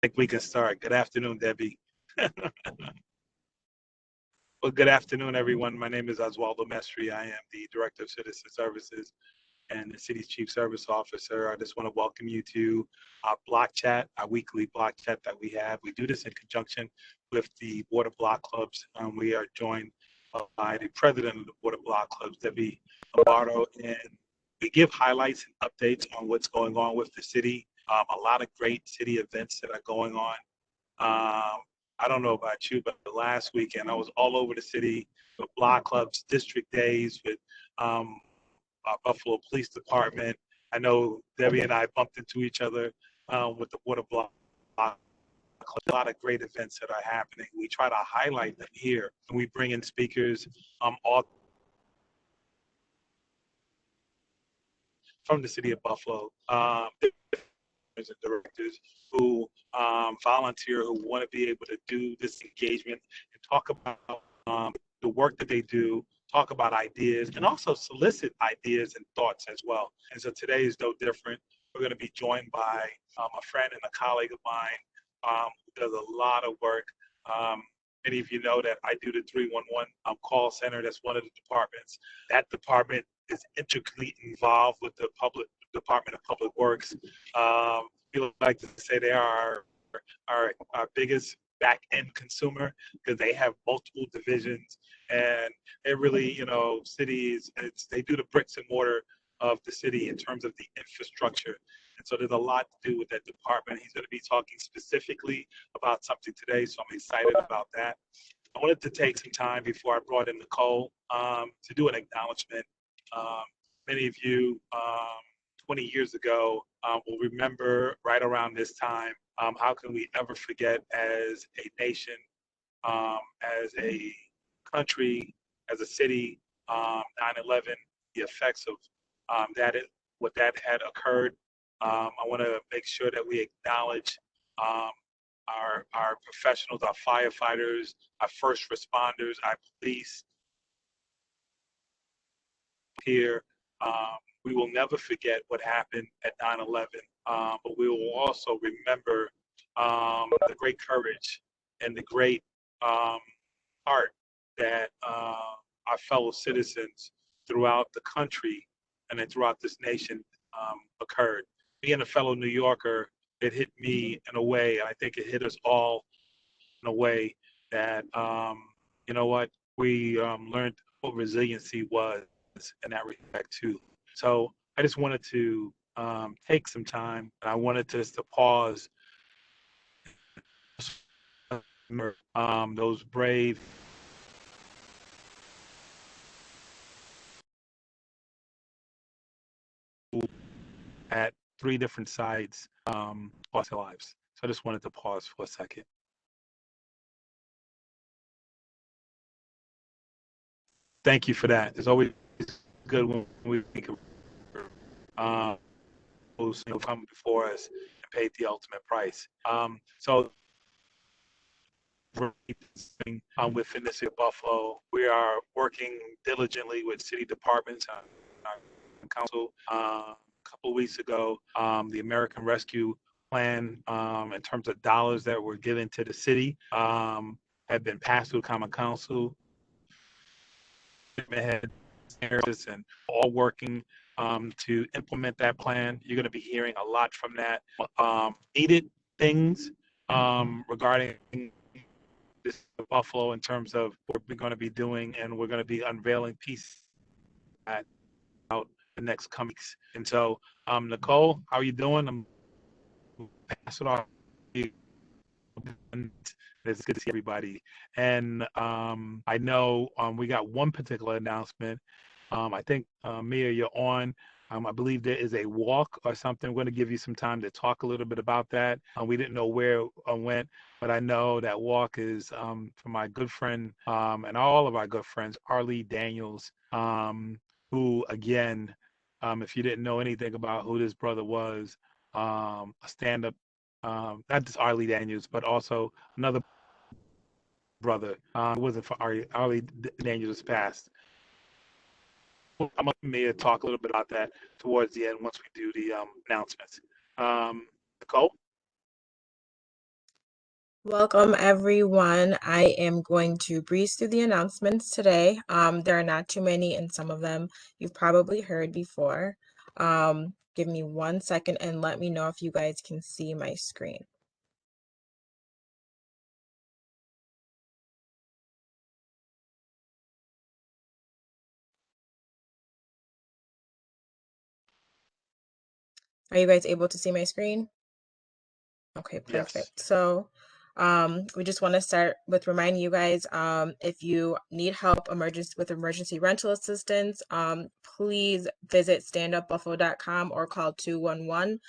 think we can start. Good afternoon, Debbie. Well, good afternoon, everyone. My name is Oswaldo Mestri. I am the Director of Citizen Services and the city's Chief Service Officer. I just want to welcome you to our block chat, our weekly block chat that we have. We do this in conjunction with the Water Block Clubs. We are joined by the president of the Water Block Clubs, Debbie Lombardo, and we give highlights and updates on what's going on with the city. A lot of great city events that are going on. I don't know about you, but last weekend I was all over the city with block clubs, district days with our Buffalo Police Department. I know Debbie and I bumped into each other with the Water Block. A lot of great events that are happening. We try to highlight them here, and we bring in speakers all from the city of Buffalo. And directors who volunteer, who want to be able to do this engagement and talk about the work that they do, talk about ideas, and also solicit ideas and thoughts as well. And so today is no different. We're going to be joined by a friend and a colleague of mine who does a lot of work. Um, Many of you know that I do the 311 call center. That's one of the departments. That department is intricately involved with the public Department of Public Works. People like to say they are our biggest back end consumer because they have multiple divisions, and they really, cities, they do the bricks and mortar of the city in terms of the infrastructure. And so there's a lot to do with that department. He's going to be talking specifically about something today, so I'm excited about that. I wanted to take some time before I brought in Nicole to do an acknowledgement. Um, Many of you, 20 years ago, will remember right around this time. How can we ever forget as a nation, as a country, as a city, 9/11, the effects of what that had occurred. I want to make sure that we acknowledge um, our professionals, our firefighters, our first responders, our police here. We will never forget what happened at 9/11, but we will also remember the great courage and the great um, heart that our fellow citizens throughout the country and then throughout this nation occurred. Being a fellow New Yorker, it hit me in a way, and I think it hit us all in a way that, you know what, we learned what resiliency was in that respect too. So I just wanted to take some time, and I wanted just to pause, those brave at three different sides lost their lives. So I just wanted to pause for a second. Thank you for that. It's always good when we think of those who come before us and paid the ultimate price. So within the city of Buffalo, we are working diligently with city departments and council. A couple of weeks ago, the American Rescue Plan, in terms of dollars that were given to the city, had been passed through Common Council. And all working to implement that plan. You're going to be hearing a lot from that. Needed things regarding this Buffalo in terms of what we're going to be doing, and we're going to be unveiling pieces out the next coming weeks. And so, Nicole, how are you doing? I'm pass it off to you. It's good to see everybody. And I know we got one particular announcement. I think, Mia, you're on. I believe there is a walk or something. I'm going to give you some time to talk a little bit about that. We didn't know where it went, but I know that walk is for my good friend and all of our good friends, Arlie Daniels, who, again, if you didn't know anything about who this brother was, a stand up, not just Arlie Daniels, but also another brother. It wasn't for Arlie Daniels passed. I'm going to talk a little bit about that towards the end once we do the announcements. Nicole? Welcome, everyone. I am going to breeze through the announcements today. There are not too many, and some of them you've probably heard before. Give me 1 second and let me know if you guys can see my screen. Are you guys able to see my screen? Okay, Yes. perfect. So we just want to start with reminding you guys, if you need help with emergency rental assistance, please visit standupbuffalo.com or call 211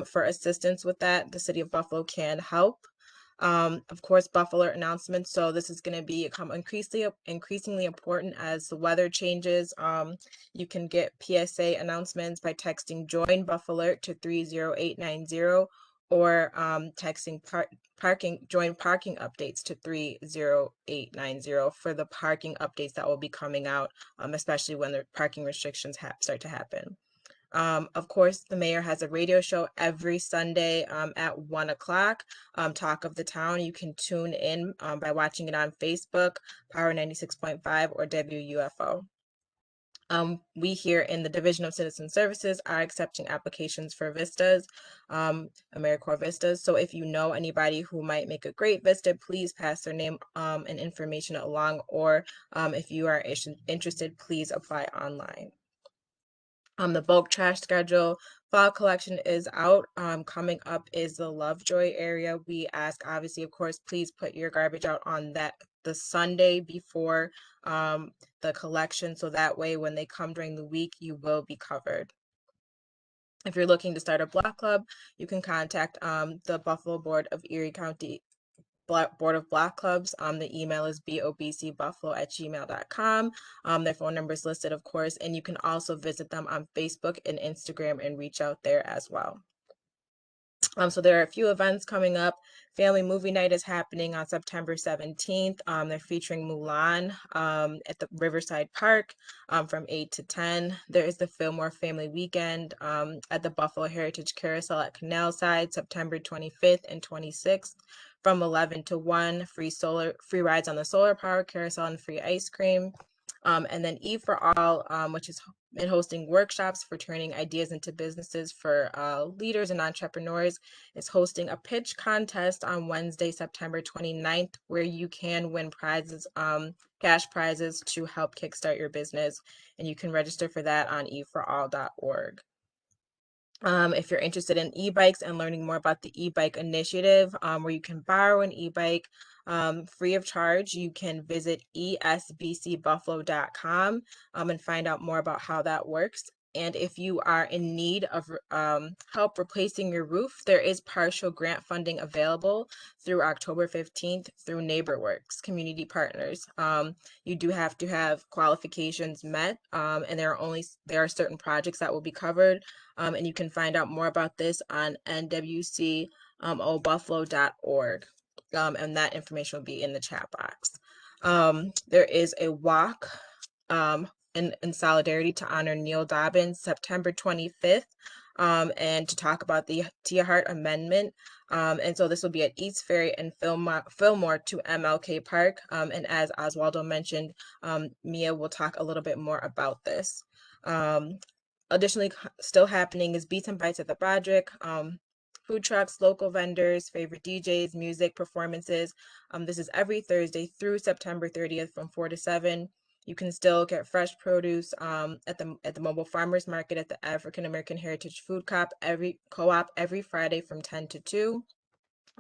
for assistance with that. The City of Buffalo can help. Of course, Buffalo announcements. So this is going to become increasingly important as the weather changes. You can get PSA announcements by texting Join Buffalo to 30890 or texting join parking updates to 30890 for the parking updates that will be coming out, especially when the parking restrictions start to happen. Of course, the mayor has a radio show every Sunday at 1 o'clock, Talk of the Town. You can tune in by watching it on Facebook, Power 96.5 or WUFO. We here in the Division of Citizen Services are accepting applications for Vistas, AmeriCorps Vistas. So if you know anybody who might make a great Vista, please pass their name and information along, or if you are interested, please apply online. The bulk trash schedule, fall collection is out. Coming up is the Lovejoy area. We ask, obviously, of course, please put your garbage out on the Sunday before the collection, so that way when they come during the week, you will be covered. If you're looking to start a block club, you can contact the Buffalo Board of Erie County Board of Block Clubs. The email is bobcbuffalo@gmail.com. Their phone number is listed, of course, and you can also visit them on Facebook and Instagram and reach out there as well. So there are a few events coming up. Family Movie Night is happening on September 17th. They're featuring Mulan at the Riverside Park from 8 to 10. There is the Fillmore Family Weekend at the Buffalo Heritage Carousel at Canalside, September 25th and 26th from 11 to 1. Free rides on the solar power carousel and free ice cream. And then E for All, which is been hosting workshops for turning ideas into businesses for leaders and entrepreneurs, is hosting a pitch contest on Wednesday, September 29th, where you can win prizes, cash prizes to help kickstart your business. And you can register for that on eforall.org. If you're interested in e-bikes and learning more about the e-bike initiative, where you can borrow an e-bike free of charge, you can visit esbcbuffalo.com and find out more about how that works. And if you are in need of help replacing your roof, there is partial grant funding available through October 15th through NeighborWorks Community Partners. You do have to have qualifications met, and there are certain projects that will be covered. And you can find out more about this on nwcobuffalo.org. And that information will be in the chat box. There is a walk in solidarity to honor Neil Dobbins, September 25th, and to talk about the Tia Hart Amendment. And so this will be at East Ferry and Fillmore to MLK Park. And as Oswaldo mentioned, Mia will talk a little bit more about this. Additionally, still happening is Beats and Bites at the Broderick. Food trucks, local vendors, favorite DJs, music performances. This is every Thursday through September 30th from 4 to 7. You can still get fresh produce at the mobile farmers market at the African American Heritage Food Co-op every Friday from 10 to 2.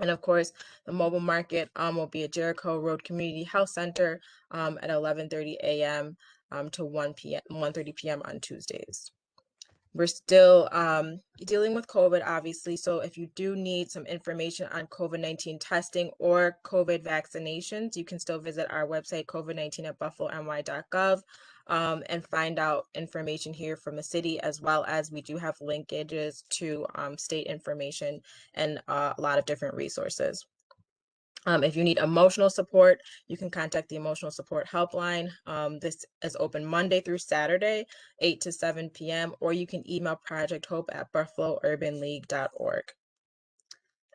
And of course, the mobile market will be at Jericho Road Community Health Center at 11:30 a.m. To 1:30 p.m. on Tuesdays. We're still dealing with COVID, obviously. So if you do need some information on COVID-19 testing or COVID vaccinations, you can still visit our website, COVID-19 at buffalony.gov, and find out information here from the city, as well as we do have linkages to state information and a lot of different resources. If you need emotional support, you can contact the Emotional Support Helpline. This is open Monday through Saturday, 8 to 7 p.m., or you can email Project Hope at buffalourbanleague.org.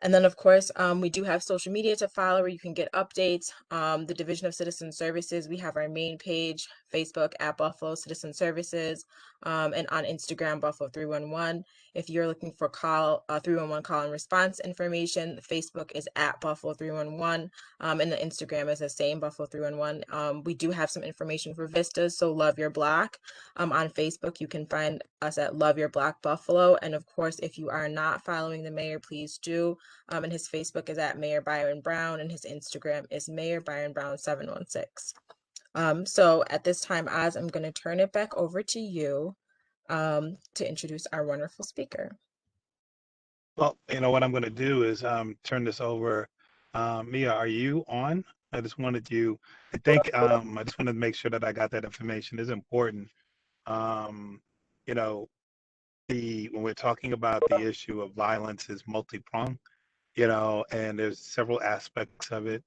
And then, of course, we do have social media to follow where you can get updates. The Division of Citizen Services, we have our main page, Facebook at Buffalo Citizen Services, and on Instagram, Buffalo 311. If you're looking for 311 call and response information, Facebook is at Buffalo 311, and the Instagram is the same, Buffalo 311. We do have some information for Vistas, so Love Your Block. On Facebook, you can find us at Love Your Block Buffalo. And of course, if you are not following the mayor, please do. And his Facebook is at Mayor Byron Brown, and his Instagram is Mayor Byron Brown 716. So at this time, Oz, I'm going to turn it back over to you to introduce our wonderful speaker. Well, you know what I'm going to do is turn this over. Mia, are you on? I just wanted you. I think I just wanted to make sure that I got that information. It's important. Um, you know, when we're talking about the issue of violence is multi-pronged, and there's several aspects of it.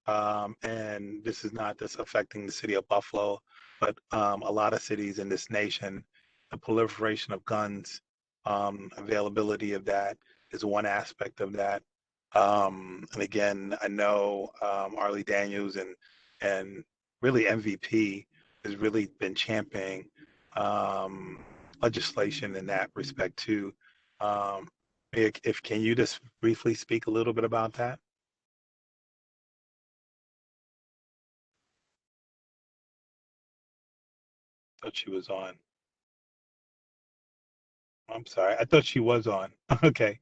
And this is not just affecting the city of Buffalo, but a lot of cities in this nation. The proliferation of guns, availability of that is one aspect of that. And again, I know Arlie Daniels and really MVP has really been championing um, legislation in that respect too. Um, if can you just briefly speak a little bit about that? Thought she was on. I'm sorry. I thought she was on. Okay.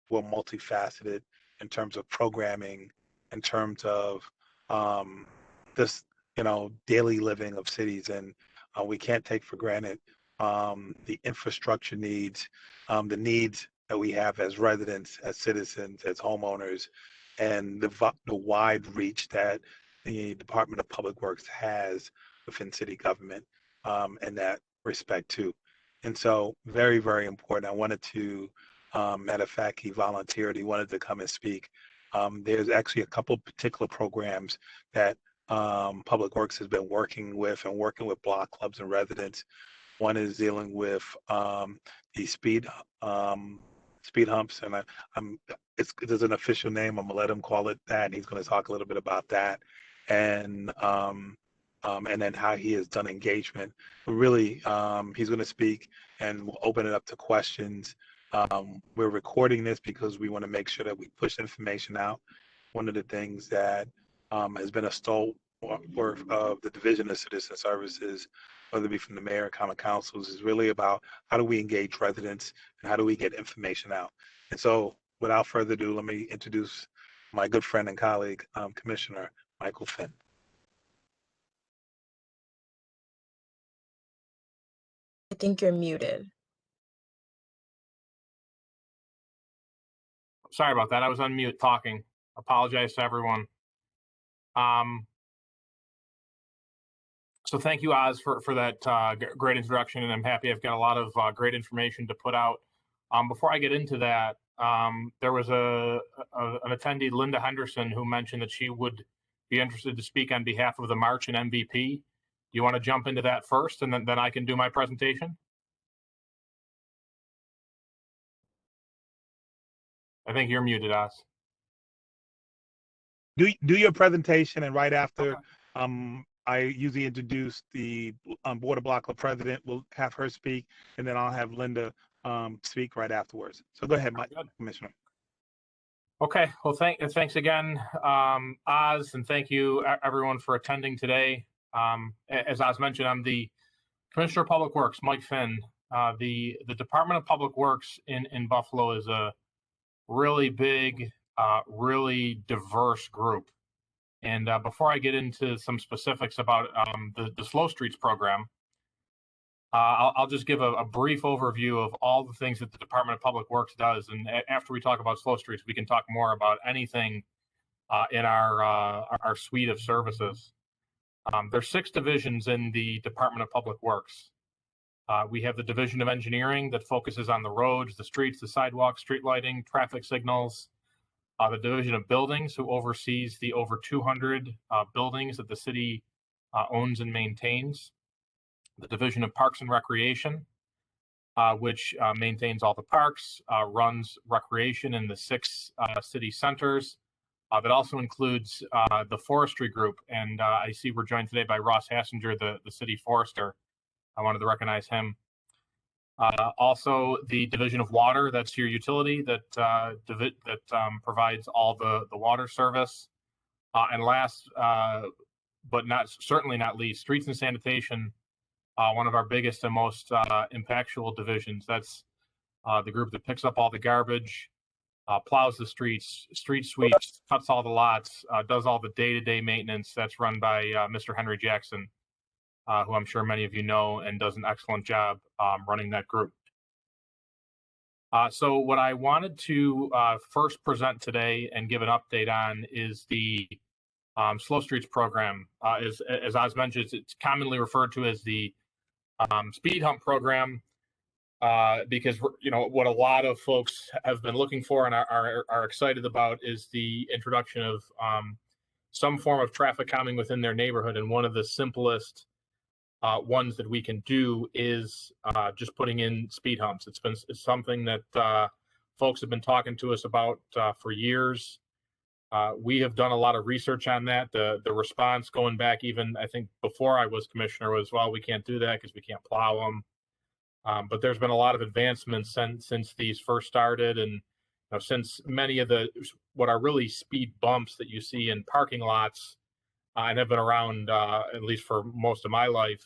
Well, multifaceted in terms of programming, in terms of um, this, daily living of cities, and we can't take for granted the infrastructure needs, the needs that we have as residents, as citizens, as homeowners, and the wide reach that the Department of Public Works has within city government in that respect too. And so, very, very important. I wanted to matter of fact, he volunteered. He wanted to come and speak. There's actually a couple particular programs that Public Works has been working with block clubs and residents. One is dealing with the speed humps, and there's an official name. I'm gonna let him call it that. And he's going to talk a little bit about that, and then how he has done engagement. But really, he's going to speak, and we'll open it up to questions. We're recording this because we want to make sure that we push information out. One of the things that has been a stalwart of the Division of Citizen Services, whether it be from the mayor or common councils, is really about how do we engage residents and how do we get information out. And so, without further ado, let me introduce my good friend and colleague, Commissioner Michael Finn. I think you're muted. Sorry about that. I was on mute talking. Apologize to everyone. So thank you, Oz, for that great introduction, and I'm happy I've got a lot of great information to put out. Before I get into that, there was an attendee, Linda Henderson, who mentioned that she would be interested to speak on behalf of the March and MVP. Do you want to jump into that first, and then I can do my presentation? I think you're muted, Oz. Do your presentation, and right after, Okay. I usually introduce the Board of Block Club president. We'll have her speak, and then I'll have Linda speak right afterwards. So go ahead, Commissioner. Okay, well, thanks again, Oz, and thank you everyone for attending today. As Oz mentioned, I'm the Commissioner of Public Works, Mike Finn. The Department of Public Works in Buffalo is a really big, really diverse group. And before I get into some specifics about the Slow Streets program, I'll just give a brief overview of all the things that the Department of Public Works does. And after we talk about Slow Streets, we can talk more about anything in our suite of services. There's 6 divisions in the Department of Public Works. We have the Division of Engineering that focuses on the roads, the streets, the sidewalks, street lighting, traffic signals. The Division of Buildings, who oversees the over 200 buildings that the city owns and maintains. The Division of Parks and Recreation, which maintains all the parks, runs recreation in the 6 city centers. That also includes the forestry group. And I see we're joined today by Ross Hassinger, the city forester. I wanted to recognize him. Also, the Division of Water, that's your utility that provides all the water service. And last, but certainly not least, Streets and Sanitation, one of our biggest and most impactful divisions. That's the group that picks up all the garbage, plows the streets, street sweeps, cuts all the lots, does all the day-to-day maintenance. That's run by Mr. Henry Jackson, who I'm sure many of you know and does an excellent job running that group. So what I wanted to first present today and give an update on is the Slow Streets program. As Oz mentioned, it's commonly referred to as the speed hump program, because what a lot of folks have been looking for and are excited about is the introduction of some form of traffic calming within their neighborhood. And one of the simplest ones that we can do is just putting in speed humps. It's something that folks have been talking to us about for years. We have done a lot of research on that. The response going back even, I think, before I was commissioner was, well, we can't do that because we can't plow them. But there's been a lot of advancements since these first started, and since many of what are really speed bumps that you see in parking lots and have been around at least for most of my life,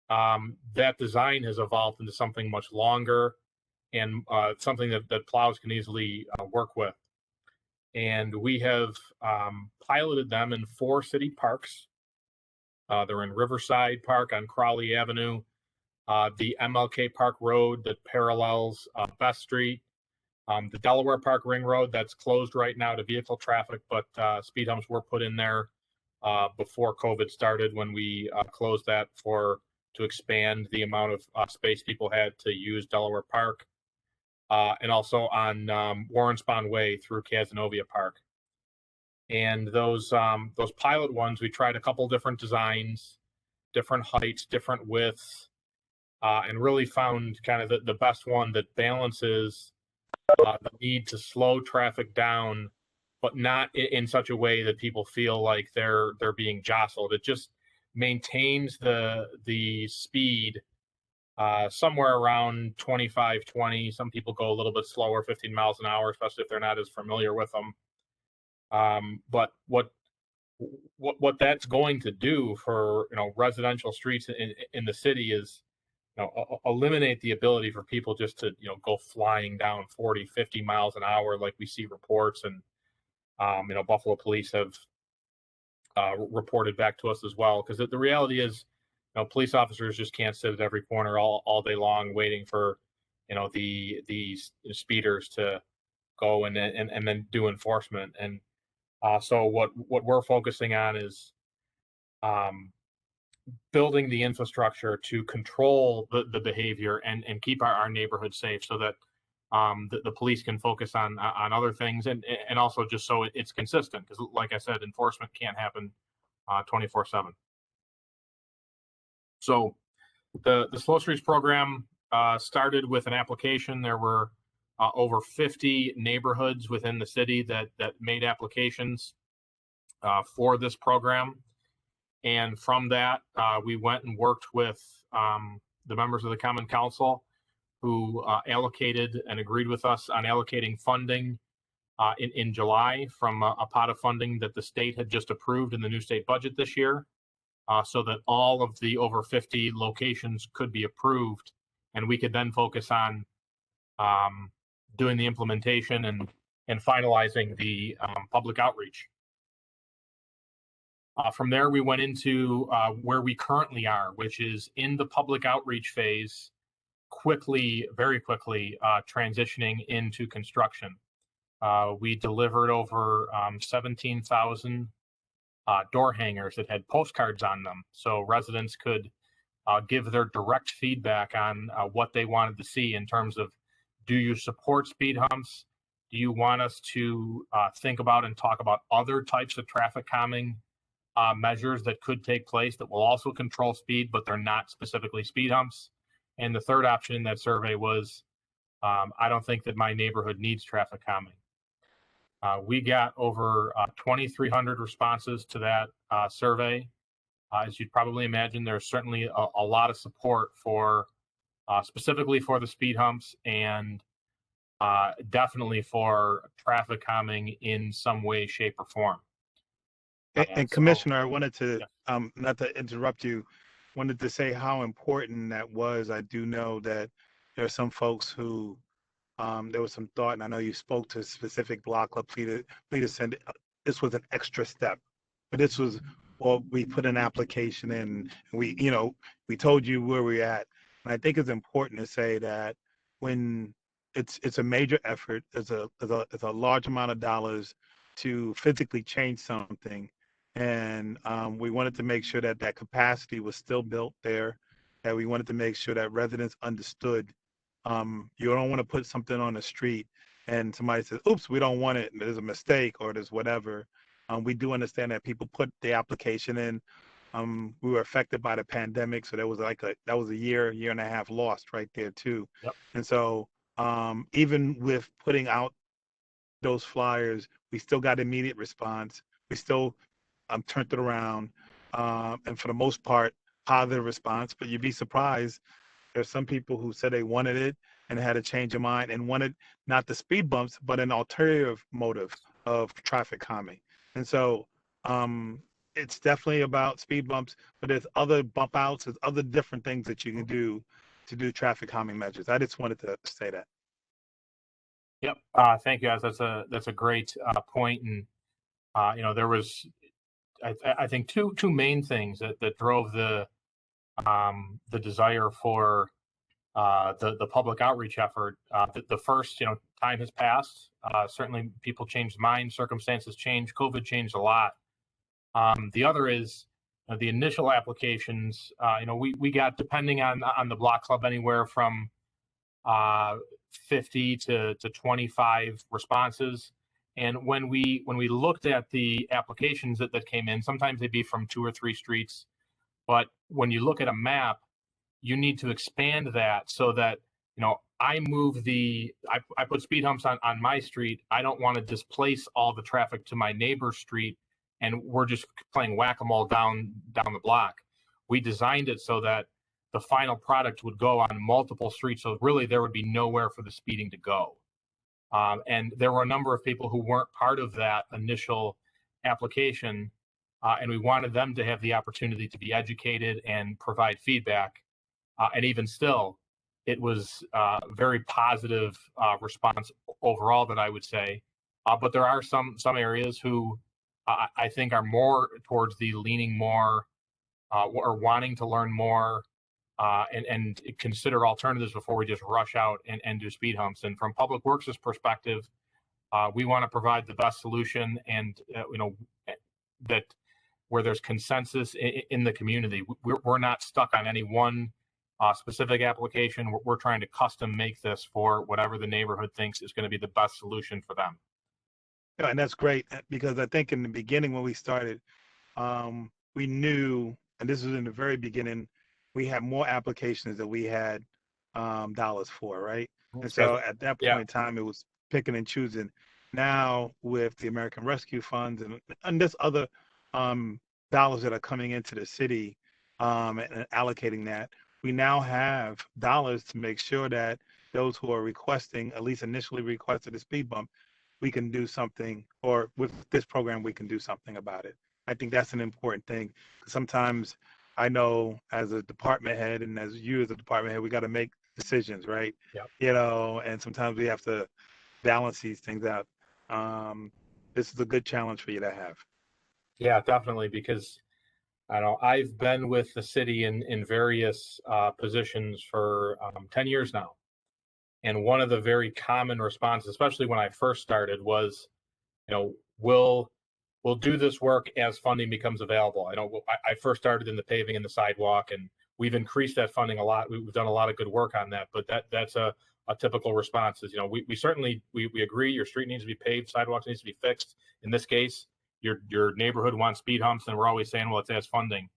that design has evolved into something much longer and something that plows can easily work with. And we have piloted them in 4 city parks. They're in Riverside Park on Crowley Avenue, the MLK Park Road that parallels Best Street, the Delaware Park Ring Road that's closed right now to vehicle traffic, but speed humps were put in there before COVID started, when we closed that to expand the amount of space people had to use Delaware Park. And also on Warren Spahn Way through Cazenovia Park. And those pilot ones, we tried a couple different designs, different heights, different widths, and really found kind of the best one that balances the need to slow traffic down, but not in such a way that people feel like they're being jostled. It just maintains the speed somewhere around 25, 20. Some people go a little bit slower, 15 miles an hour, especially if they're not as familiar with them. But what that's going to do for residential streets in the city is eliminate the ability for people just to go flying down 40, 50 miles an hour like we see reports, and Buffalo police have reported back to us as well, because the reality is police officers just can't sit at every corner all day long waiting for these speeders to go and then do enforcement. And so what we're focusing on is building the infrastructure to control the behavior and keep our neighborhood safe, so that the police can focus on other things, and also just so it's consistent, because like I said, enforcement can't happen 24/7. So the Slow Streets program started with an application. There were over 50 neighborhoods within the city that made applications for this program. And from that, we went and worked with the members of the Common Council, who allocated and agreed with us on allocating funding in July from a pot of funding that the state had just approved in the new state budget this year. So that all of the over 50 locations could be approved, and we could then focus on doing the implementation and finalizing the public outreach. From there, we went into where we currently are, which is in the public outreach phase, very quickly transitioning into construction. We delivered over 17,000 door hangers that had postcards on them, so residents could give their direct feedback on what they wanted to see in terms of, do you support speed humps? Do you want us to think about and talk about other types of traffic calming measures that could take place that will also control speed, but they're not specifically speed humps? And the third option in that survey was, I don't think that my neighborhood needs traffic calming. We got over 2,300 responses to that survey. As you'd probably imagine, there's certainly a lot of support for specifically for the speed humps and definitely for traffic calming in some way, shape, or form. And So, Commissioner, I wanted to, yeah. not to interrupt you, wanted to say how important that was. I do know that there are some folks who, there was some thought, and I know you spoke to specific block club leaders said this was an extra step, but this was, well, we put an application in, and we told you where we're at. And I think it's important to say that when it's a major effort, there's a large amount of dollars to physically change something, and we wanted to make sure that that capacity was still built there, that we wanted to make sure that residents understood. You don't want to put something on the street and somebody says, oops, we don't want it, and there's a mistake or there's whatever. We do understand that people put the application in. We were affected by the pandemic, so there was that was a year and a half lost right there too. Yep. And so even with putting out those flyers, we still got immediate response. We still turned it around, and for the most part, positive response. But you'd be surprised. There's some people who said they wanted it and had a change of mind and wanted not the speed bumps, but an alternative motive of traffic calming. And so it's definitely about speed bumps, but there's other bump outs, there's other different things that you can do to do traffic calming measures. I just wanted to say that. Yep. Thank you, guys. That's a great point. And there was, I think, two main things that drove the desire for the public outreach effort. The first, time has passed. Certainly, people changed minds, circumstances changed, COVID changed a lot. The other is the initial applications. We got, depending on the block club, anywhere from 50 to 25 responses. And when we looked at the applications that came in, sometimes they'd be from 2 or 3 streets. But when you look at a map, you need to expand that so that, I put speed humps on my street. I don't want to displace all the traffic to my neighbor's street, and we're just playing whack-a-mole down the block. We designed it so that the final product would go on multiple streets. So really there would be nowhere for the speeding to go. And there were a number of people who weren't part of that initial application. And we wanted them to have the opportunity to be educated and provide feedback. And even still, it was very positive response overall, that I would say. But there are some areas who I think are more towards the leaning more or wanting to learn more and consider alternatives before we just rush out and do speed humps. And from Public Works' perspective, we want to provide the best solution, and that where there's consensus in the community. We're not stuck on any one specific application. We're trying to custom make this for whatever the neighborhood thinks is going to be the best solution for them. Yeah, and that's great, because I think in the beginning when we started, we knew, and this was in the very beginning, we had more applications than we had dollars for, right? And so at that point in time, it was picking and choosing. Now with the American Rescue Funds and this other dollars that are coming into the city, and allocating that, we now have dollars to make sure that those who are requesting, at least initially requested a speed bump, we can do something, or with this program, we can do something about it. I think that's an important thing. Sometimes I know as a department head and as you as a department head, we got to make decisions, right? Yep. And sometimes we have to balance these things out. This is a good challenge for you to have. Yeah, definitely, because I've been with the city in various positions for 10 years now. And one of the very common responses, especially when I first started, was, we'll do this work as funding becomes available. I first started in the paving and the sidewalk, and we've increased that funding a lot. We've done a lot of good work on that, but that's a typical response is, we certainly, we agree your street needs to be paved, sidewalks needs to be fixed. In this case, your neighborhood wants speed humps, and we're always saying, well, it's as funding.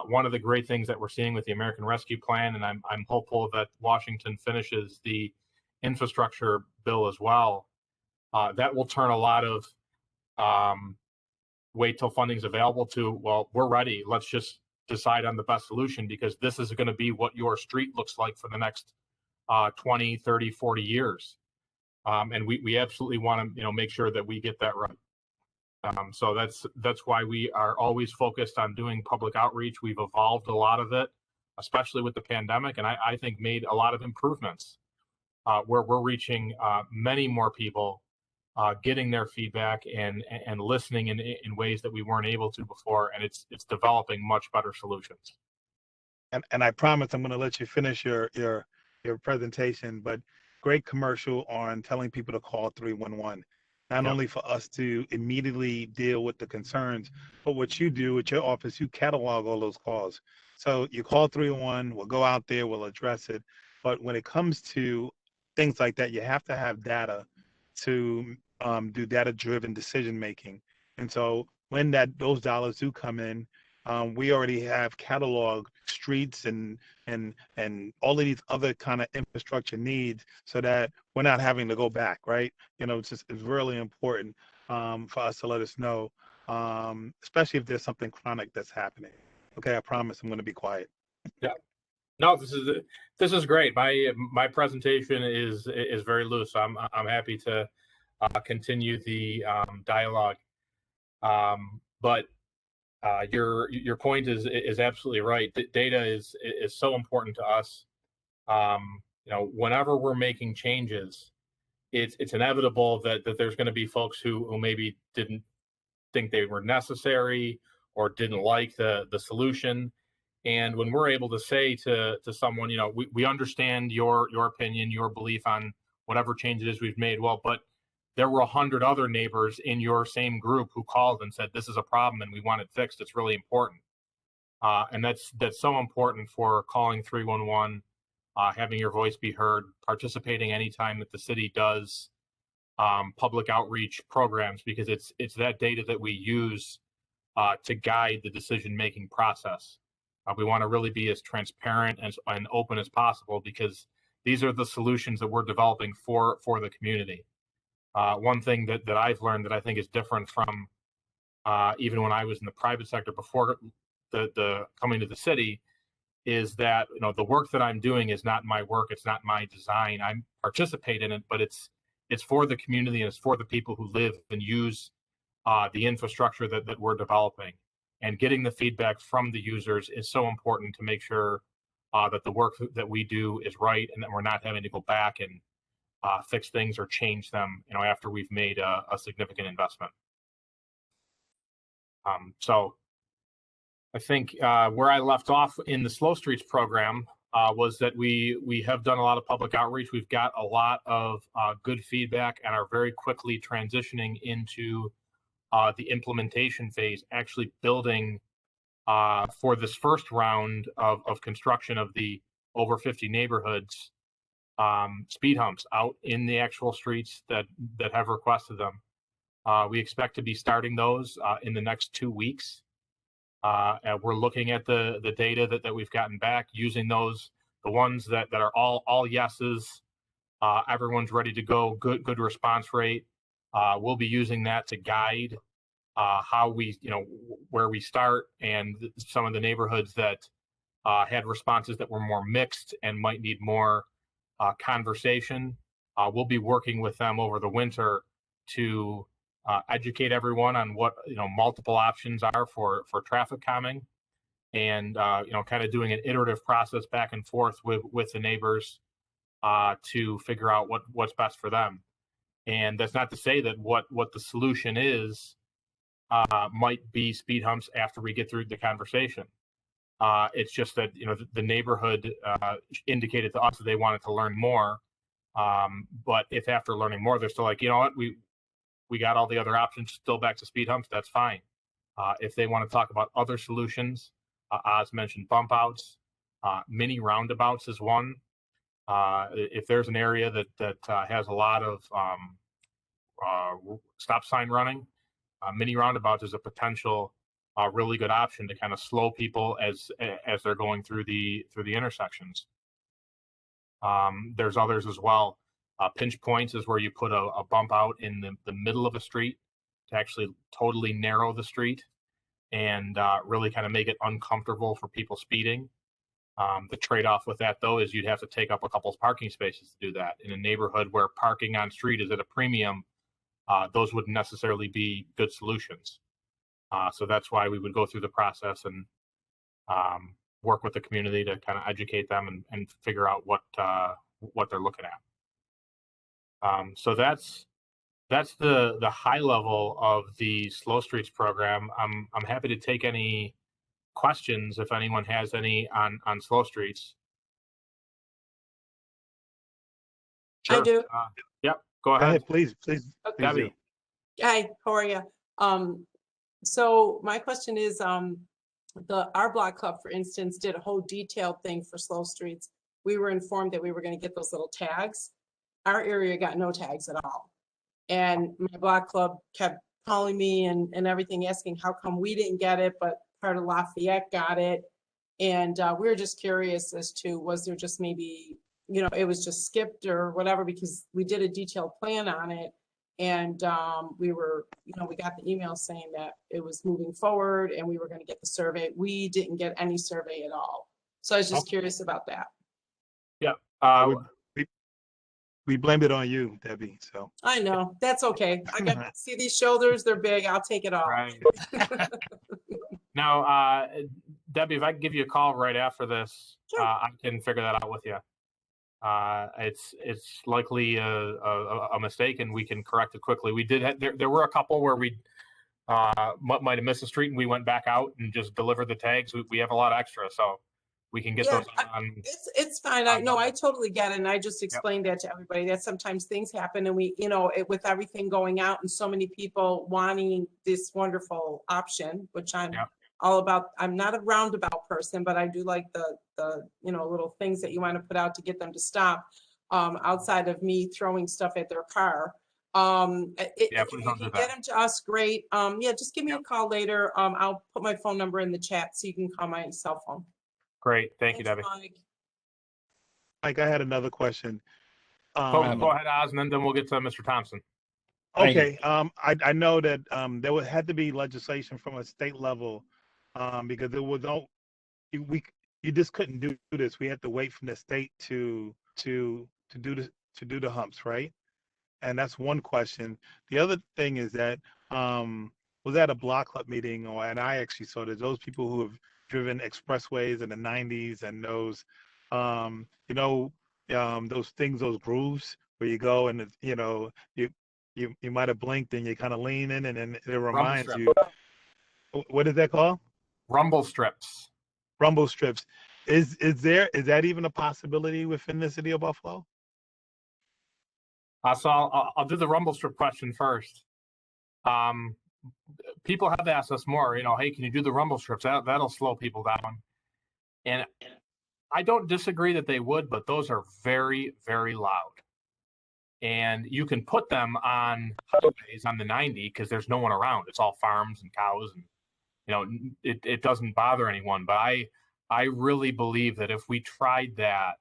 One of the great things that we're seeing with the American Rescue Plan, and I'm hopeful that Washington finishes the infrastructure bill as well, that will turn a lot of wait till funding's available to, well, we're ready. Let's just decide on the best solution, because this is going to be what your street looks like for the next 20, 30, 40 years. And we absolutely want to, make sure that we get that right. So that's why we are always focused on doing public outreach. We've evolved a lot of it, especially with the pandemic, and I think made a lot of improvements where we're reaching many more people, getting their feedback and listening in ways that we weren't able to before, and it's developing much better solutions. And I promise I'm going to let you finish your presentation, but great commercial on telling people to call 311. Not Yep. only for us to immediately deal with the concerns, but what you do at your office, you catalog all those calls. So you call 311, we'll go out there, we'll address it. But when it comes to things like that, you have to have data to do data-driven decision making. And so when those dollars do come in, we already have cataloged streets and all of these other kind of infrastructure needs, so that we're not having to go back, right? It's really important for us to let us know, especially if there's something chronic that's happening. Okay, I promise I'm going to be quiet. Yeah. No, this is great. My presentation is very loose. So I'm happy to continue the dialogue. But your point is absolutely right. Data is so important to us. Whenever we're making changes, it's inevitable that there's going to be folks who maybe didn't think they were necessary or didn't like the solution. And when we're able to say to someone, we understand your opinion, your belief on whatever changes we've made. Well, but there were 100 other neighbors in your same group who called and said, this is a problem and we want it fixed. It's really important. And that's so important for calling 311, having your voice be heard, participating anytime that the city does public outreach programs, because it's that data that we use to guide the decision-making process. We want to really be as transparent and open as possible, because these are the solutions that we're developing for the community. One thing that I've learned that I think is different from even when I was in the private sector before the coming to the city is that the work that I'm doing is not my work. It's not my design. I participate in it, but it's for the community and it's for the people who live and use the infrastructure that we're developing. And getting the feedback from the users is so important to make sure that the work that we do is right, and that we're not having to go back and fix things or change them, after we've made a significant investment. So I think where I left off in the Slow Streets program was that we have done a lot of public outreach. We've got a lot of good feedback and are very quickly transitioning into the implementation phase, actually building for this first round of construction of the over 50 neighborhoods, speed humps out in the actual streets that have requested them. We expect to be starting those in the next 2 weeks. And we're looking at the data that we've gotten back, using those, the ones that are all yeses. Everyone's ready to go, good response rate. We'll be using that to guide how we, where we start, and some of the neighborhoods that had responses that were more mixed and might need more conversation. We'll be working with them over the winter to educate everyone on what multiple options are for traffic calming, and kind of doing an iterative process back and forth with the neighbors to figure out what's best for them. And that's not to say that what the solution is might be speed humps after we get through the conversation. It's just that the neighborhood indicated to us that they wanted to learn more. But if after learning more they're still like, what, we got all the other options, still back to speed humps, that's fine. If they want to talk about other solutions, Oz mentioned bump outs, mini roundabouts is one. If there's an area that has a lot of stop sign running, mini roundabouts is a potential a really good option to kind of slow people as they're going through the intersections. There's others as well. Pinch points is where you put a bump out in the middle of a street to actually totally narrow the street and really kind of make it uncomfortable for people speeding. The trade-off with that, though, is you'd have to take up a couple of parking spaces to do that. In a neighborhood where parking on street is at a premium, those wouldn't necessarily be good solutions. So that's why we would go through the process and work with the community to kind of educate them and figure out what they're looking at. So that's the high level of the Slow Streets program. I'm happy to take any questions if anyone has any on Slow Streets. Sure. I do. Yep. Go ahead. Go ahead, please Debbie. do. Hi, how are you? So my question is, our block club, for instance, did a whole detailed thing for Slow Streets. We were informed that we were going to get those little tags. Our area got no tags at all. And my block club kept calling me and everything, asking how come we didn't get it, but part of Lafayette got it. And we were just curious as to, was there just maybe, it was just skipped or whatever, because we did a detailed plan on it. And we were, we got the email saying that it was moving forward and we were going to get the survey. We didn't get any survey at all. So I was just curious about that. Yeah. We blamed it on you, Debbie. So I know, that's okay. I got see these shoulders, they're big. I'll take it all. Right. Now, Debbie, if I can give you a call right after this, Sure. I can figure that out with you. It's likely a mistake, and we can correct it quickly. We did there were a couple where we might have missed a street, and we went back out and just delivered the tags. We have a lot extra, so we can get those on. It's fine. I know, I totally get it. And I just explained that to everybody, that sometimes things happen and we, with everything going out and so many people wanting this wonderful option, which I'm all about. I'm not a roundabout person, but I do like the little things that you want to put out to get them to stop, outside of me throwing stuff at their car. If you can get them to us, great. Just give me a call later. I'll put my phone number in the chat so you can call my cell phone. Great. Thank you, Debbie. Mike, I had another question. Go ahead, Oz, and then we'll get to Mr. Thompson. Okay. I know that there had to be legislation from a state level because it was you just couldn't do this. We had to wait from the state to do the humps, right? And that's one question. The other thing is that was at a block club meeting, and I actually saw that those people who have driven expressways in the 90s and those those things, those grooves where you go and you might have blinked and you kind of lean in and then it reminds you. What is that called? Rumble strips. Rumble strips. Is that even a possibility within the city of Buffalo? So I'll do the rumble strip question first. People have asked us more, hey, can you do the rumble strips? That'll slow people down. And I don't disagree that they would, but those are very, very loud. And you can put them on highways on the 90 because there's no one around. It's all farms and cows, and it doesn't bother anyone. But I really believe that if we tried that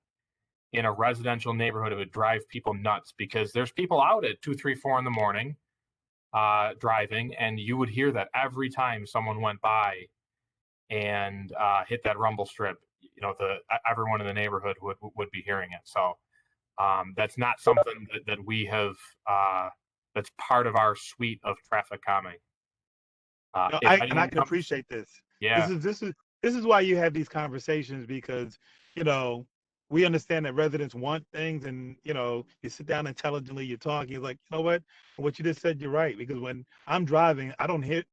in a residential neighborhood, it would drive people nuts, because there's people out at 2, 3, 4 in the morning driving, and you would hear that every time someone went by and hit that rumble strip. Everyone in the neighborhood would be hearing it. So that's not something that we have. That's part of our suite of traffic calming. I can appreciate this. Yeah, this is why you have these conversations, because we understand that residents want things, and you sit down intelligently, you talk, you're like, what you just said, you're right, because when I'm driving, I don't hear.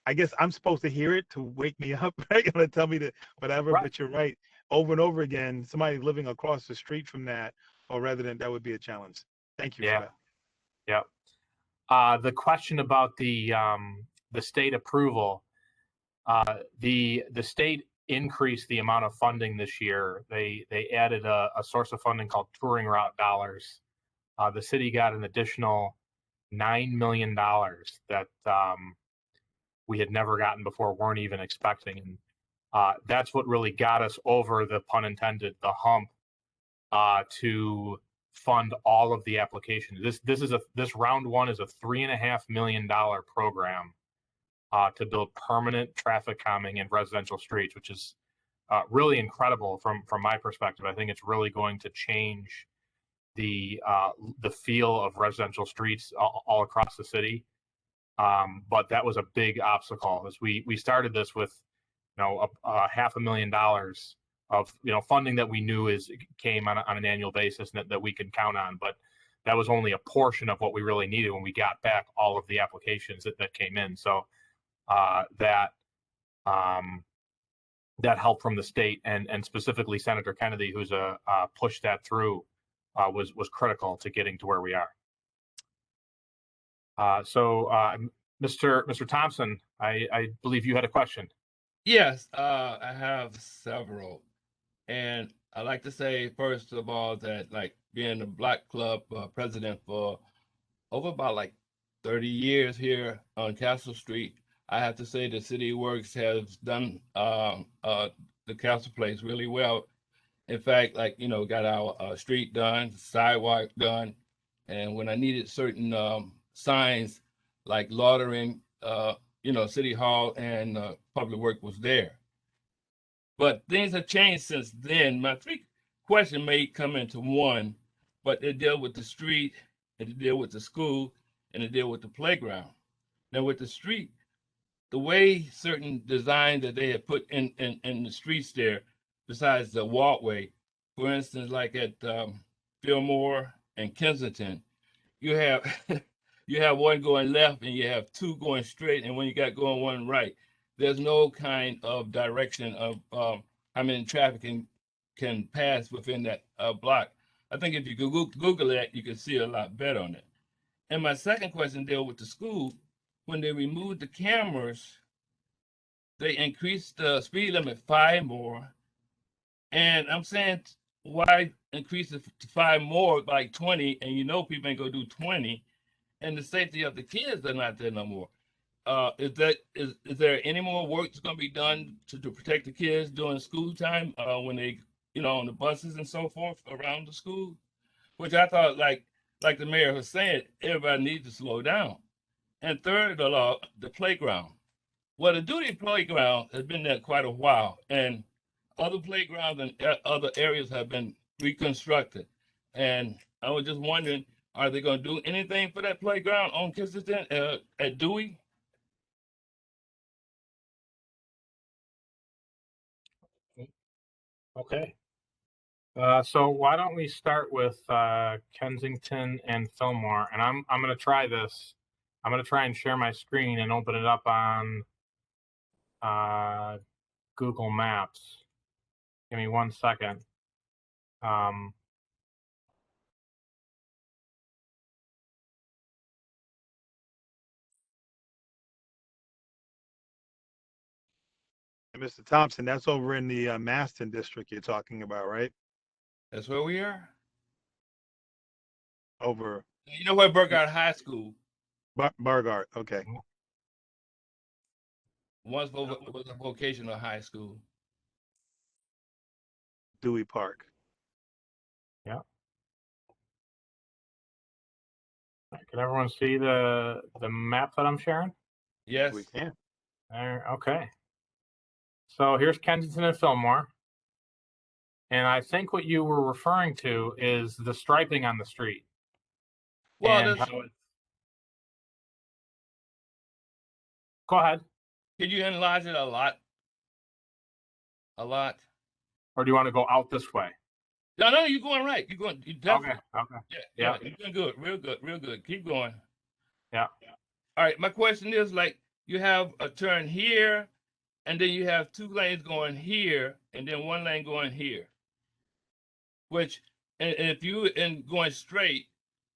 I guess I'm supposed to hear it to wake me up, right? To tell me to whatever. Right. But you're right. Over and over again, somebody living across the street from that or resident, that would be a challenge. Thank you for that. Yeah. The question about the state approval, the state increased the amount of funding this year. They added a source of funding called touring route dollars. The city got an additional $9 million that we had never gotten before, weren't even expecting. And that's what really got us over the pun intended, the hump to fund all of the applications. This round one is a $3.5 million program to build permanent traffic calming in residential streets, which is really incredible from my perspective. I think it's really going to change the feel of residential streets all across the city. But that was a big obstacle as we started this with, a $500,000 of, funding that we knew came on an annual basis and that we could count on. But that was only a portion of what we really needed when we got back all of the applications that came in. So that help from the state and specifically Senator Kennedy, who's pushed that through, was critical to getting to where we are. Mr. Thompson, I believe you had a question. Yes, I have several. And I'd like to say, first of all, that like being the Black Club president for over about like 30 years here on Castle Street, I have to say the City Works has done the Castle Place really well. In fact, like, got our street done, sidewalk done. And when I needed certain signs like Laudering, City Hall and Public Work was there. But things have changed since then. My three questions may come into one, but they deal with the street, and they deal with the school, and they deal with the playground. Now with the street, the way certain design that they have put in the streets there, besides the walkway, for instance, like at Fillmore and Kensington, you have you have one going left and you have two going straight, and when you got going one right, there's no kind of direction of how many traffic can pass within that block. I think if you Google that, you can see a lot better on it. And my second question deals with the school. When they removed the cameras, they increased the speed limit 5 more. And I'm saying, why increase it to 5 more, like 20, and people ain't gonna do 20, and the safety of the kids are not there no more. Is there any more work that's going to be done to protect the kids during school time when they, on the buses and so forth around the school? Which I thought, like the mayor was saying, everybody needs to slow down. And third of all, the playground. Well, the Duty playground has been there quite a while, and other playgrounds and other areas have been reconstructed. And I was just wondering, are they going to do anything for that playground on Kensington at Dewey? Okay. So why don't we start with Kensington and Fillmore? And I'm going to try this. I'm going to try and share my screen and open it up on Google Maps. Give me 1 second. Mr. Thompson, that's over in the Maston district you're talking about, right? That's where we are. Over. You know where Burgard High School? Burgard, okay. Once was a vocational high school. Dewey Park. Yeah. Can everyone see the map that I'm sharing? Yes. We can. There, okay. So here's Kensington and Fillmore. And I think what you were referring to is the striping on the street. Well, go ahead. Can you enlarge it a lot? A lot? Or do you want to go out this way? No, you're going right. You definitely. Okay. Yeah, you're doing good. Real good. Keep going. Yeah. All right, my question is, like, you have a turn here, and then you have 2 lanes going here, and then 1 lane going here. Which, and if you going straight,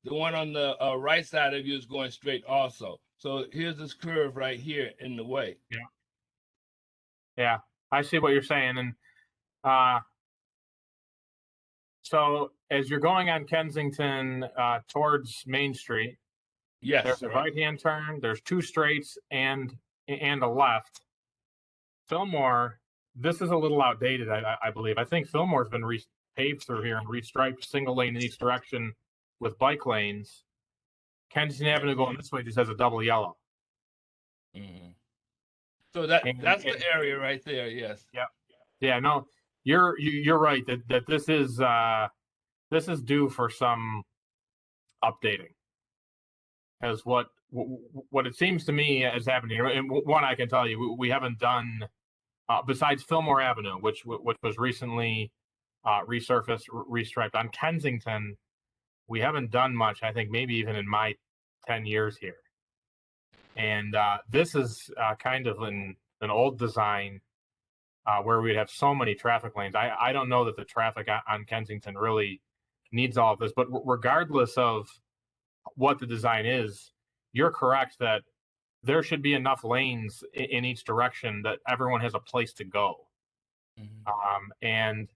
the one on the right side of you is going straight also. So here's this curve right here in the way. Yeah, I see what you're saying. And so as you're going on Kensington towards Main Street, yes, there's a right-hand turn, there's 2 straights and and a left. Fillmore, this is a little outdated, I believe. I think Fillmore's been paved through here and restriped single lane in each direction with bike lanes. Kensington Avenue going this way just has a double yellow. Mhm. So that's the area right there. Yes. Yeah. No, you're right that this is due for some updating, as what it seems to me is happening. And one, I can tell you, we haven't done besides Fillmore Avenue, which was recently resurfaced, restriped. On Kensington, we haven't done much. I think maybe even in my 10 years here. And this is kind of an old design where we'd have so many traffic lanes. I don't know that the traffic on Kensington really needs all of this, but regardless of what the design is, you're correct that there should be enough lanes in each direction that everyone has a place to go. And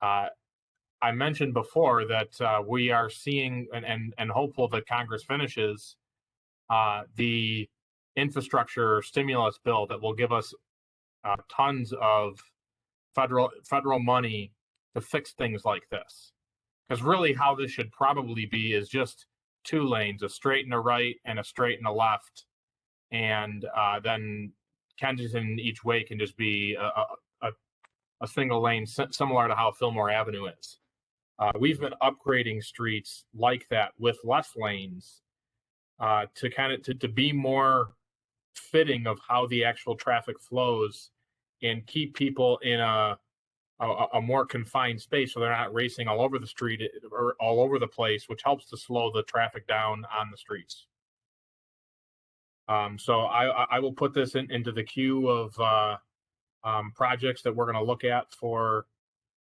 I mentioned before that we are seeing and hopeful that Congress finishes the infrastructure stimulus bill that will give us tons of federal money to fix things like this. Because really how this should probably be is just 2 lanes, a straight and a right and a straight and a left. And then Kensington each way can just be a single lane, similar to how Fillmore Avenue is. We've been upgrading streets like that with less lanes to kind of to be more fitting of how the actual traffic flows and keep people in a more confined space so they're not racing all over the street or all over the place, which helps to slow the traffic down on the streets. So I will put this into the queue of projects that we're going to look at for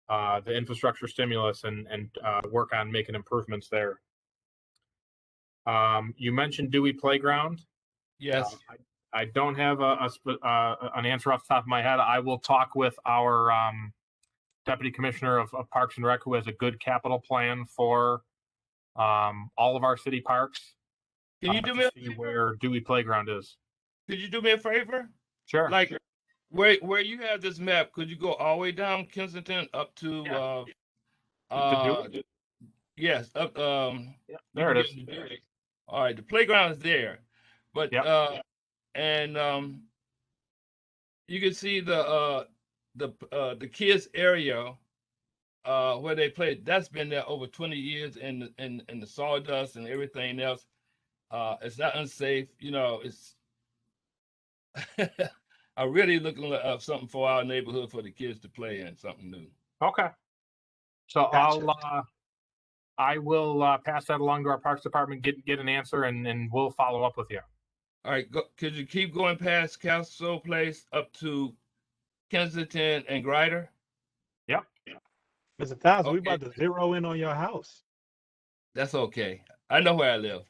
the infrastructure stimulus and work on making improvements there. You mentioned Dewey Playground. Yes. I don't have an answer off the top of my head. I will talk with our Deputy Commissioner of Parks and Rec, who has a good capital plan for all of our city parks. Can you do me a see where Dewey Playground is? Could you do me a favor? Sure. Like where you have this map, could you go all the way down Kensington up to Dewey? yes, up There it is. All right, the playground is there. But and you can see the kids area where they play. That's been there over 20 years in the sawdust and everything else. It's not unsafe, it's I'm really looking up something for our neighborhood for the kids to play in, something new. Okay. So Gotcha. I will pass that along to our Parks Department, get an answer, and we'll follow up with you. All right, could you keep going past Castle Place up to Kensington and Grider? Yep. Mr. Thompson, we Okay. about to zero in on your house. That's okay. I know where I live.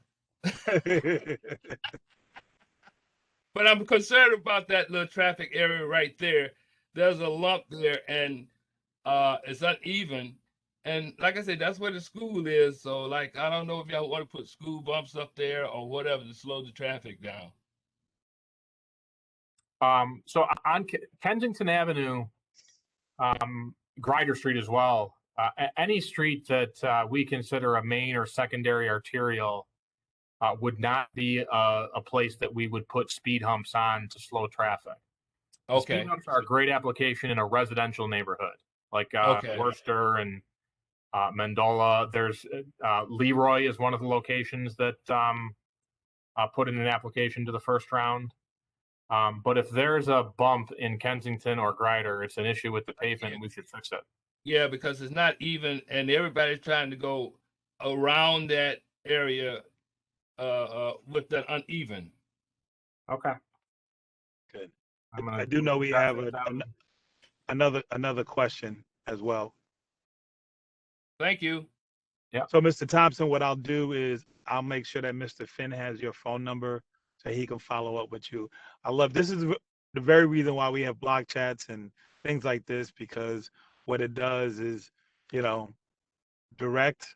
But I'm concerned about that little traffic area right there. There's a lump there, and it's uneven. And like I said, that's where the school is. So, like, I don't know if y'all want to put school bumps up there or whatever to slow the traffic down. So on Kensington Avenue, Grider Street as well, any street that we consider a main or secondary arterial would not be a place that we would put speed humps on to slow traffic. Okay. Speed humps are a great application in a residential neighborhood, like Worcester and Mendola. There's Leroy is one of the locations that put in an application to the first round. But if there's a bump in Kensington or Grider, it's an issue with the pavement. We should fix it. Yeah, because it's not even, and everybody's trying to go around that area with that uneven. Okay. Good. I do know we have another question as well. Thank you. Yeah. So, Mr. Thompson, what I'll do is I'll make sure that Mr. Finn has your phone number so he can follow up with you. This is the very reason why we have block chats and things like this, because what it does is, direct,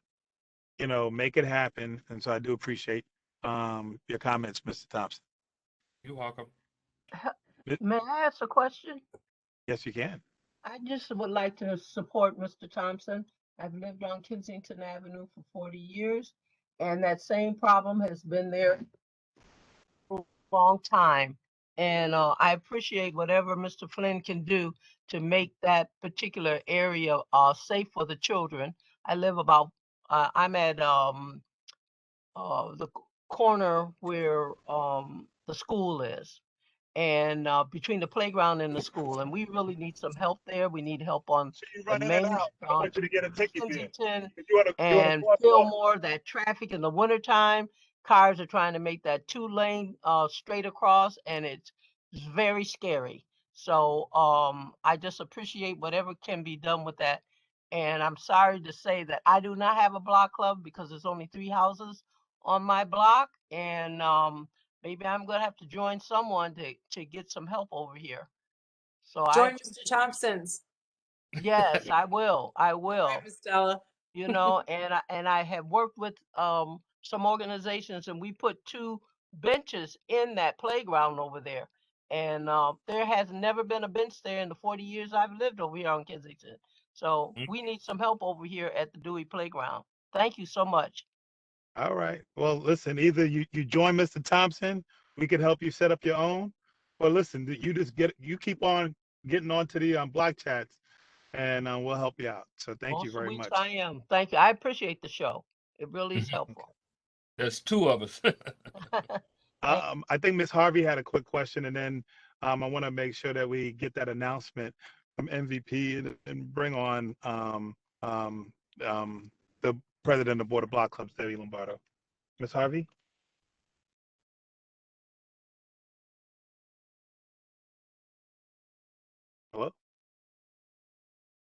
make it happen. And so I do appreciate your comments, Mr. Thompson. You're welcome. May I ask a question? Yes, you can. I just would like to support Mr. Thompson. I've lived on Kensington Avenue for 40 years, and that same problem has been there for a long time. And I appreciate whatever Mr. Flynn can do to make that particular area safe for the children. I live about, I'm at the corner where the school is, and between the playground and the school, and we really need some help there. We need help on So you the run in and main out. I want you to get a ticket then. Kensington You want to and cross off. Fillmore. That traffic in the wintertime, cars are trying to make that 2-lane straight across, and it's very scary. So I just appreciate whatever can be done with that. And I'm sorry to say that I do not have a block club because there's only 3 houses on my block, and maybe I'm gonna have to join someone to get some help over here. So I Join Mr. Thompson's. yes, I will. I All will. right, Ms. Stella. You know, and I have worked with some organizations, and we put 2 benches in that playground over there. And there has never been a bench there in the 40 years I've lived over here on Kensington. So we need some help over here at the Dewey Playground. Thank you so much. All right. Well, listen, either you join Mr. Thompson, we can help you set up your own, or listen, you keep on getting onto the block chats, and we'll help you out. So thank you Most very weeks much. I am. Thank you. I appreciate the show. It really is helpful. There's 2 of us. I think Miss Harvey had a quick question, and then I want to make sure that we get that announcement from MVP and bring on the president of Board of Block Clubs, Debbie Lombardo. Miss Harvey? Hello?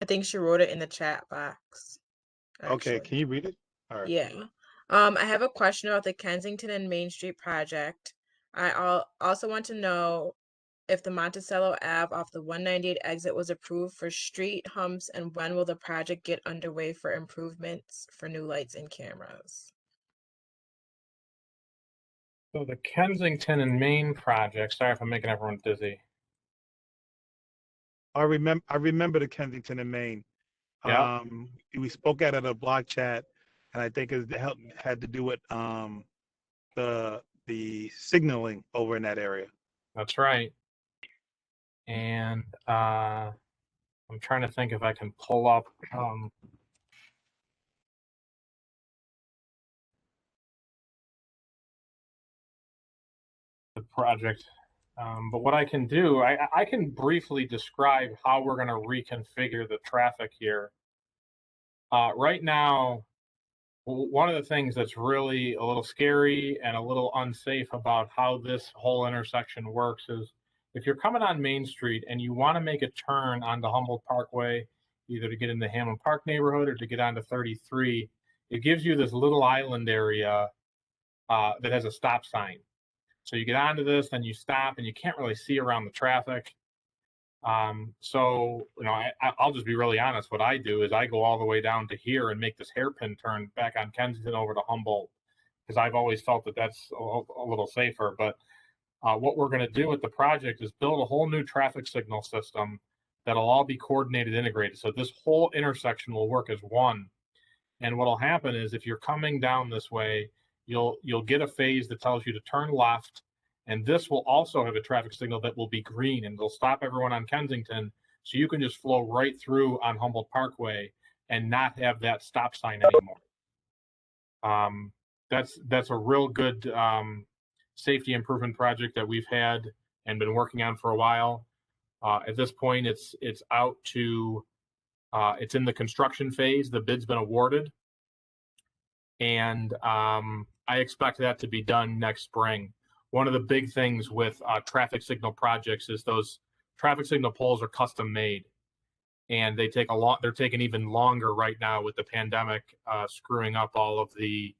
I think she wrote it in the chat box. Okay, Actually. can you read it? All right. Yeah. I have a question about the Kensington and Main Street project. I also want to know if the Monticello Ave off the 198 exit was approved for street humps, and when will the project get underway for improvements for new lights and cameras? So the Kensington and Main project, sorry if I'm making everyone dizzy. I remember the Kensington and Maine. Yeah. We spoke at a block chat, and I think it had to do with the signaling over in that area. That's right. And I'm trying to think if I can pull up the project. But what I can do, I can briefly describe how we're going to reconfigure the traffic here. Right now, one of the things that's really a little scary and a little unsafe about how this whole intersection works is if you're coming on Main Street and you want to make a turn onto Humboldt Parkway, either to get in the Hammond Park neighborhood or to get onto 33, it gives you this little island area that has a stop sign. So you get onto this, then you stop, and you can't really see around the traffic. So, you know, I'll just be really honest. What I do is I go all the way down to here and make this hairpin turn back on Kensington over to Humboldt, because I've always felt that that's a little safer. But what we're going to do with the project is build a whole new traffic signal system that'll all be coordinated, integrated. So this whole intersection will work as one. And what'll happen is if you're coming down this way, you'll get a phase that tells you to turn left. And this will also have a traffic signal that will be green, and it'll stop everyone on Kensington. So you can just flow right through on Humboldt Parkway and not have that stop sign anymore. That's a real good safety improvement project that we've had and been working on for a while. At this point, it's out to, it's in the construction phase. The bid's been awarded. And I expect that to be done next spring. One of the big things with traffic signal projects is those traffic signal poles are custom made, and they take they're taking even longer right now with the pandemic screwing up all of the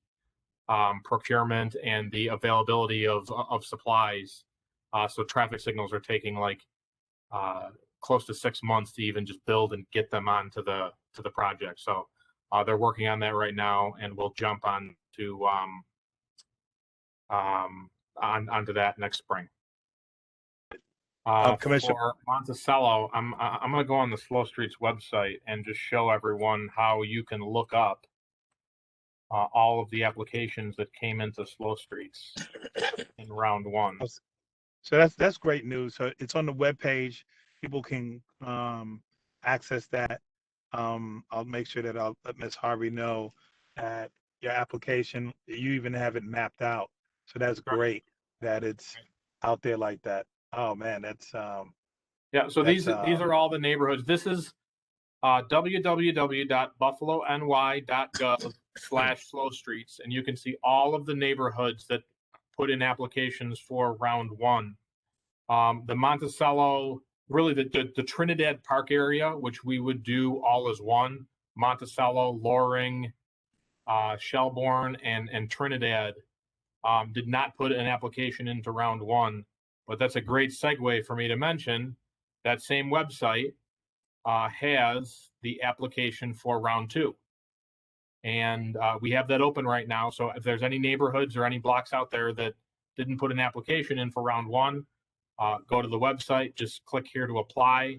procurement and the availability of supplies. So traffic signals are taking like close to 6 months to even just build and get them onto the project. So they're working on that right now, and we'll jump on to onto that next spring. Commissioner. For Monticello, I'm going to go on the Slow Streets website and just show everyone how you can look up all of the applications that came into Slow Streets in round one. So that's great news. So it's on the webpage. People can access that. I'll make sure that I'll let Ms. Harvey know that your application, you even have it mapped out. So that's great that it's out there like that. Oh man, that's yeah. So these are all the neighborhoods. This is www.buffalony.gov/slow streets, and you can see all of the neighborhoods that put in applications for round one. The Monticello, really the Trinidad Park area, which we would do all as one, Monticello, Loring, Shelbourne, and Trinidad, did not put an application into round one. But that's a great segue for me to mention that same website has the application for round two. And we have that open right now. So if there's any neighborhoods or any blocks out there that didn't put an application in for round one, go to the website, just click here to apply,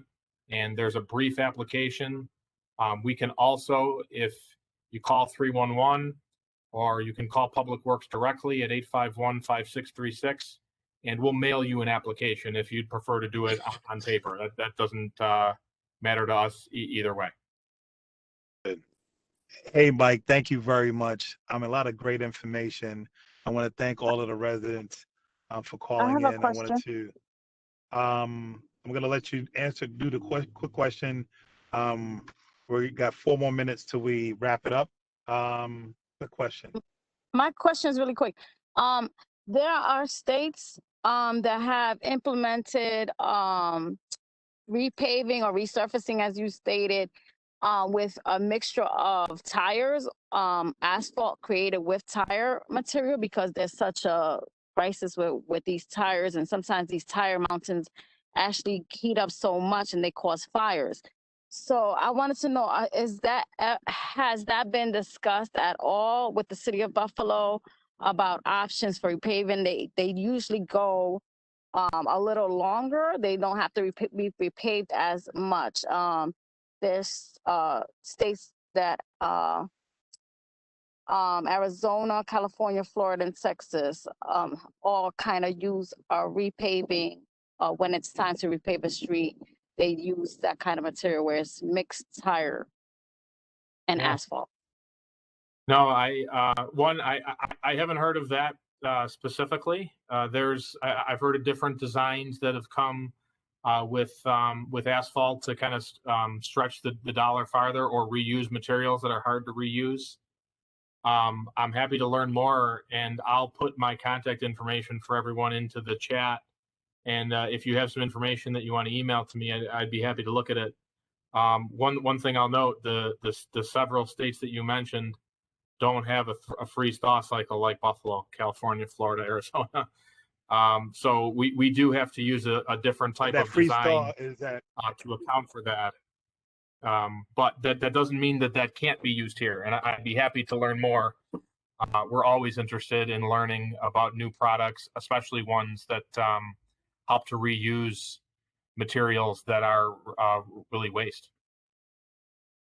and there's a brief application. We can also, if you call 311, or you can call Public Works directly at 851-5636, and we'll mail you an application if you'd prefer to do it on paper. That doesn't matter to us either way. Hey, Mike, thank you very much. A lot of great information. I want to thank all of the residents for calling in. I wanted to, I'm going to let you do the quick question. We got 4 more minutes till we wrap it up. The question. My question is really quick. There are states that have implemented repaving or resurfacing, as you stated, with a mixture of tires, asphalt created with tire material, because there's such a crisis with these tires, and sometimes these tire mountains actually heat up so much and they cause fires. So I wanted to know, has that been discussed at all with the city of Buffalo about options for repaving? They usually go a little longer. They don't have to be repaved as much. There's states that Arizona, California, Florida, and Texas all kind of use repaving when it's time to repave a street. They use that kind of material where it's mixed tire and asphalt. No, I haven't heard of that specifically. I've heard of different designs that have come with asphalt to kind of stretch the dollar farther, or reuse materials that are hard to reuse. I'm happy to learn more, and I'll put my contact information for everyone into the chat. And if you have some information that you want to email to me, I'd be happy to look at it. One thing I'll note: the several states that you mentioned don't have a freeze thaw cycle like Buffalo, California, Florida, Arizona. So we do have to use a different type of design to account for that. But that doesn't mean that can't be used here. And I'd be happy to learn more. We're always interested in learning about new products, especially ones that help to reuse materials that are really waste.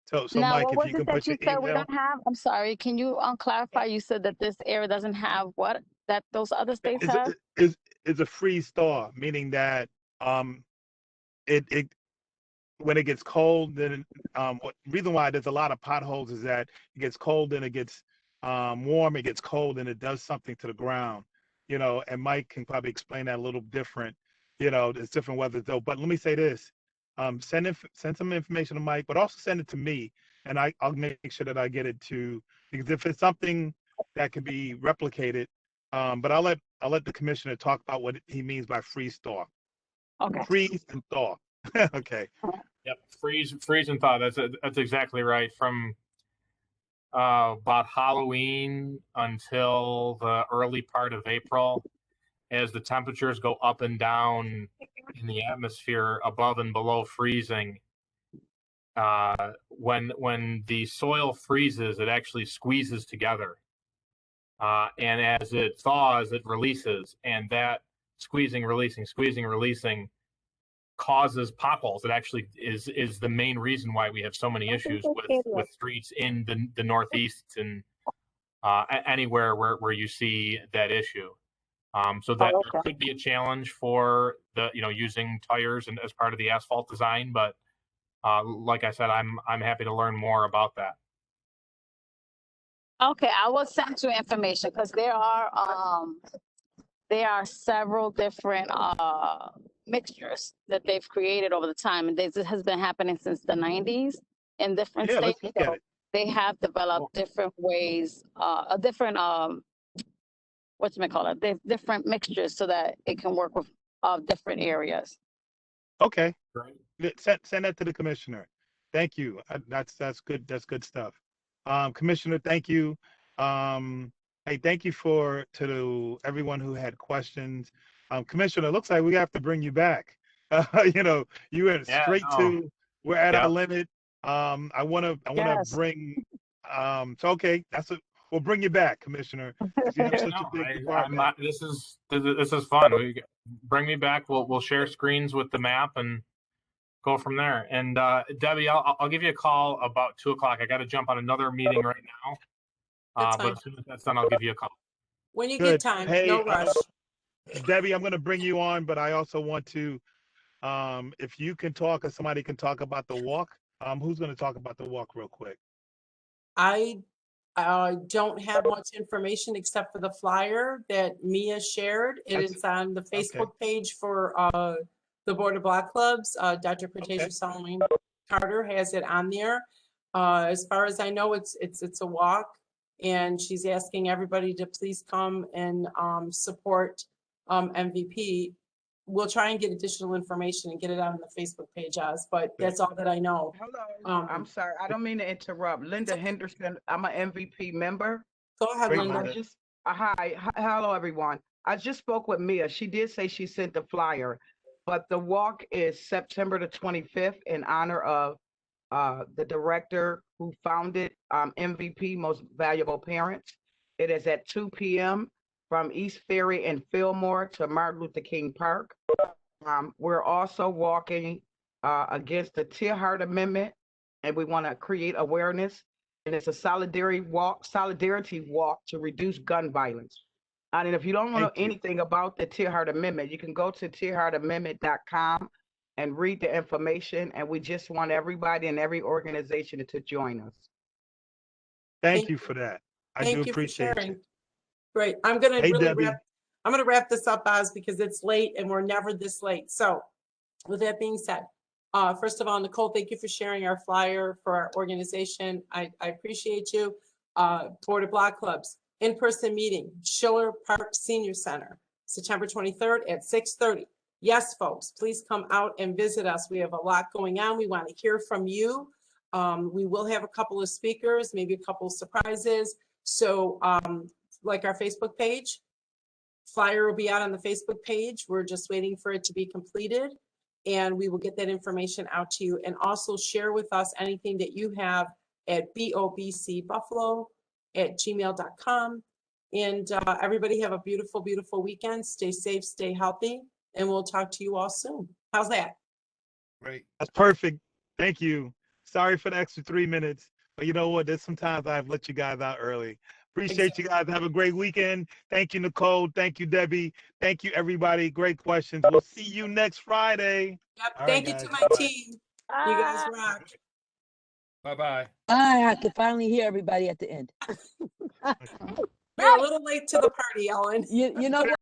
So now, Mike, what if was you can it that put you your said we email. don't have? I'm sorry. Can you clarify? You said that this area doesn't have what that those other states have? Is a freeze thaw, meaning that it when it gets cold, then reason why there's a lot of potholes is that it gets cold and it gets warm, it gets cold and it does something to the ground, and Mike can probably explain that a little different. It's different weather though. But let me say this: send some information to Mike, but also send it to me, and I'll make sure that I get it to, because if it's something that can be replicated, but I'll let the commissioner talk about what he means by freeze thaw. Okay. Freeze and thaw. Okay. Yep, freeze and thaw. That's exactly right. From about Halloween until the early part of April, as the temperatures go up and down in the atmosphere above and below freezing, when the soil freezes, it actually squeezes together. And as it thaws, it releases, and that squeezing, releasing causes potholes. It actually is the main reason why we have so many issues with streets in the Northeast and anywhere where you see that issue. So that there could be a challenge for the using tires and as part of the asphalt design, but like I said, I'm happy to learn more about that. Okay, I will send you information because there are several different mixtures that they've created over the time, and this has been happening since the 90s in different Yeah, states. let's look at it. They have developed different ways, a different different mixtures so that it can work with different areas. Okay. Right. Send that to the commissioner. Thank you. That's good. That's good stuff. Commissioner, thank you. Hey, thank you to everyone who had questions. Commissioner, looks like we have to bring you back. You went straight to we're at our limit. I wanna bring okay, we'll bring you back, Commissioner. You have such a big department. This is fun. Bring me back. We'll share screens with the map and go from there. And Debbie, I'll give you a call about 2:00. I got to jump on another meeting right now. But as soon as that's done, I'll give you a call. When you get time, Hey, no rush. Debbie, I'm going to bring you on, but I also want to, if you can talk or somebody can talk about the walk, who's going to talk about the walk real quick? I don't have much information except for the flyer that Mia shared. It is on the Facebook page for the Board of Block Clubs. Dr. Cretaceous Solomon Carter has it on there. As far as I know, it's a walk, and she's asking everybody to please come and support MVP. We'll try and get additional information and get it out on the Facebook page, but that's all that I know. Hello, I'm sorry. I don't mean to interrupt. Linda Henderson, I'm an MVP member. Go ahead, Linda. Hi, hello everyone. I just spoke with Mia. She did say she sent the flyer, but the walk is September the 25th in honor of the director who founded MVP, Most Valuable Parents. It is at 2 p.m. from East Ferry and Fillmore to Martin Luther King Park. We're also walking against the Tierhart Amendment, and we want to create awareness. And it's a solidarity walk to reduce gun violence. And if you don't know anything about the Tierhart Amendment, you can go to tierhartamendment.com and read the information. And we just want everybody and every organization to join us. Thank you for that. I do appreciate it. Great. I'm gonna wrap this up, Oz, because it's late and we're never this late. So with that being said, first of all, Nicole, thank you for sharing our flyer for our organization. I appreciate you. Board of Block Clubs, in-person meeting, Schiller Park Senior Center, September 23rd at 6:30. Yes, folks, please come out and visit us. We have a lot going on. We want to hear from you. We will have a couple of speakers, maybe a couple of surprises. So like our Facebook page, flyer will be out on the Facebook page. We're just waiting for it to be completed, and we will get that information out to you. And also share with us anything that you have at bobcbuffalo@gmail.com. And everybody have a beautiful, beautiful weekend. Stay safe, stay healthy, and we'll talk to you all soon. How's that? Great. That's perfect. Thank you. Sorry for the extra 3 minutes, but you know what? There's sometimes I've let you guys out early. Appreciate you guys. Have a great weekend. Thank you, Nicole. Thank you, Debbie. Thank you, everybody. Great questions. We'll see you next Friday. Yep. Thank you to my team. You guys rock. Bye-bye. I could finally hear everybody at the end. You're a little late to the party, Ellen. You know what?